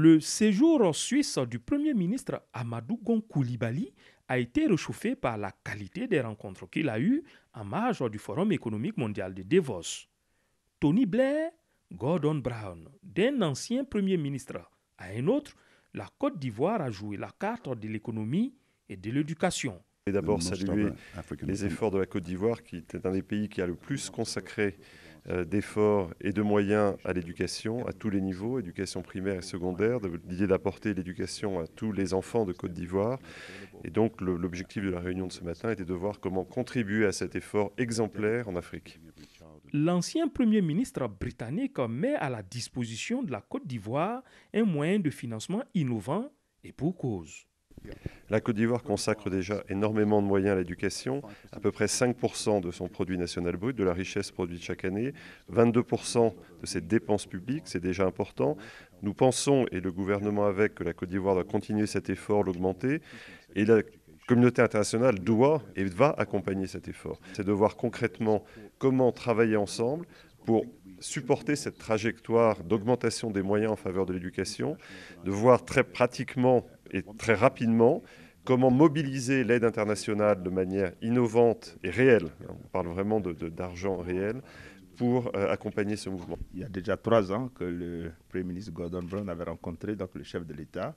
Le séjour en Suisse du Premier ministre Amadou Gon Coulibaly a été réchauffé par la qualité des rencontres qu'il a eues en marge du Forum économique mondial de Davos. Tony Blair, Gordon Brown, d'un ancien Premier ministre à un autre, la Côte d'Ivoire a joué la carte de l'économie et de l'éducation. Et d'abord saluer les efforts de la Côte d'Ivoire, qui est un des pays qui a le plus consacré d'efforts et de moyens à l'éducation, à tous les niveaux, éducation primaire et secondaire, l'idée d'apporter l'éducation à tous les enfants de Côte d'Ivoire. Et donc l'objectif de la réunion de ce matin était de voir comment contribuer à cet effort exemplaire en Afrique. L'ancien Premier ministre britannique met à la disposition de la Côte d'Ivoire un moyen de financement innovant et pour cause. La Côte d'Ivoire consacre déjà énormément de moyens à l'éducation, à peu près 5% de son produit national brut, de la richesse produite chaque année, 22% de ses dépenses publiques, c'est déjà important. Nous pensons, et le gouvernement avec, que la Côte d'Ivoire doit continuer cet effort, l'augmenter, et la communauté internationale doit et va accompagner cet effort. C'est de voir concrètement comment travailler ensemble pour supporter cette trajectoire d'augmentation des moyens en faveur de l'éducation, de voir très pratiquement et très rapidement comment mobiliser l'aide internationale de manière innovante et réelle, on parle vraiment d'argent réel, pour accompagner ce mouvement. Il y a déjà 3 ans que le Premier ministre Gordon Brown avait rencontré donc, le chef de l'État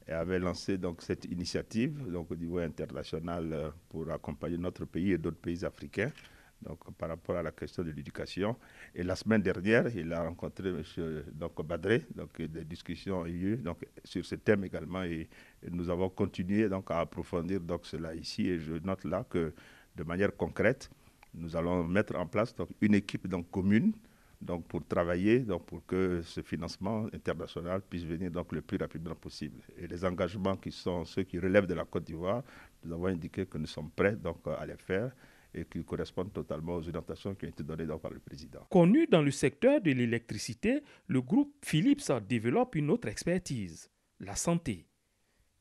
et avait lancé donc, cette initiative donc, au niveau international pour accompagner notre pays et d'autres pays africains. Donc, par rapport à la question de l'éducation. Et la semaine dernière, il a rencontré M. Badré, donc des discussions ont eu lieu donc, sur ce thème également. Et nous avons continué donc, à approfondir donc, cela ici. Et je note là que, de manière concrète, nous allons mettre en place donc, une équipe donc, commune donc, pour travailler, donc, pour que ce financement international puisse venir donc, le plus rapidement possible. Et les engagements qui sont ceux qui relèvent de la Côte d'Ivoire, nous avons indiqué que nous sommes prêts donc, à les faire, et qui correspondent totalement aux orientations qui ont été données par le président. Connu dans le secteur de l'électricité, le groupe Philips développe une autre expertise, la santé.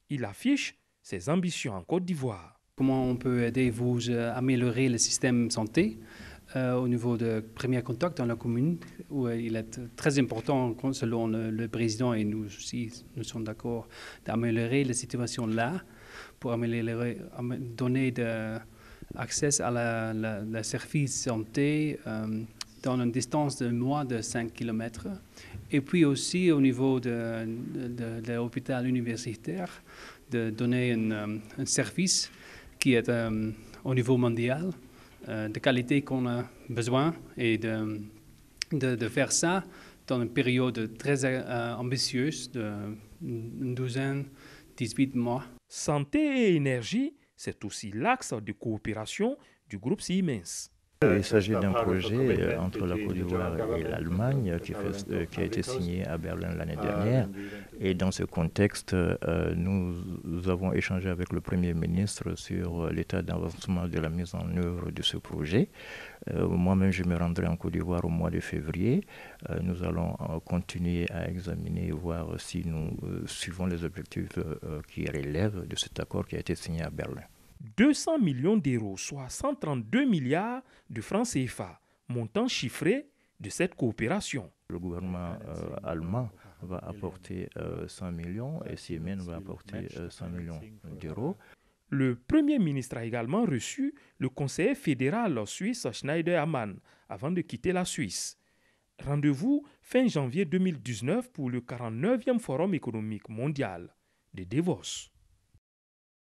Il affiche ses ambitions en Côte d'Ivoire. Comment on peut aider vous à améliorer le système santé au niveau de premier contact dans la commune, où il est très important, selon le président et nous aussi, nous sommes d'accord, d'améliorer la situation là, pour améliorer, donner accès à la service santé dans une distance de moins de 5 km. Et puis aussi au niveau de l'hôpital universitaire, de donner un service qui est au niveau mondial, de qualité qu'on a besoin et de faire ça dans une période très ambitieuse d'une douzaine, 18 mois. Santé et énergie, c'est aussi l'axe de coopération du groupe Siemens. Il s'agit d'un projet entre la Côte d'Ivoire et l'Allemagne qui a été signé à Berlin l'année dernière. Et dans ce contexte, nous avons échangé avec le Premier ministre sur l'état d'avancement de la mise en œuvre de ce projet. Moi-même, je me rendrai en Côte d'Ivoire au mois de février. Nous allons continuer à examiner et voir si nous suivons les objectifs qui relèvent de cet accord qui a été signé à Berlin. 200 millions d'euros, soit 132 milliards de francs CFA, montant chiffré de cette coopération. Le gouvernement allemand va apporter 100 millions et Siemens va apporter 100 millions d'euros. Le Premier ministre a également reçu le conseiller fédéral suisse Schneider Ammann avant de quitter la Suisse. Rendez-vous fin janvier 2019 pour le 49e Forum économique mondial de Davos.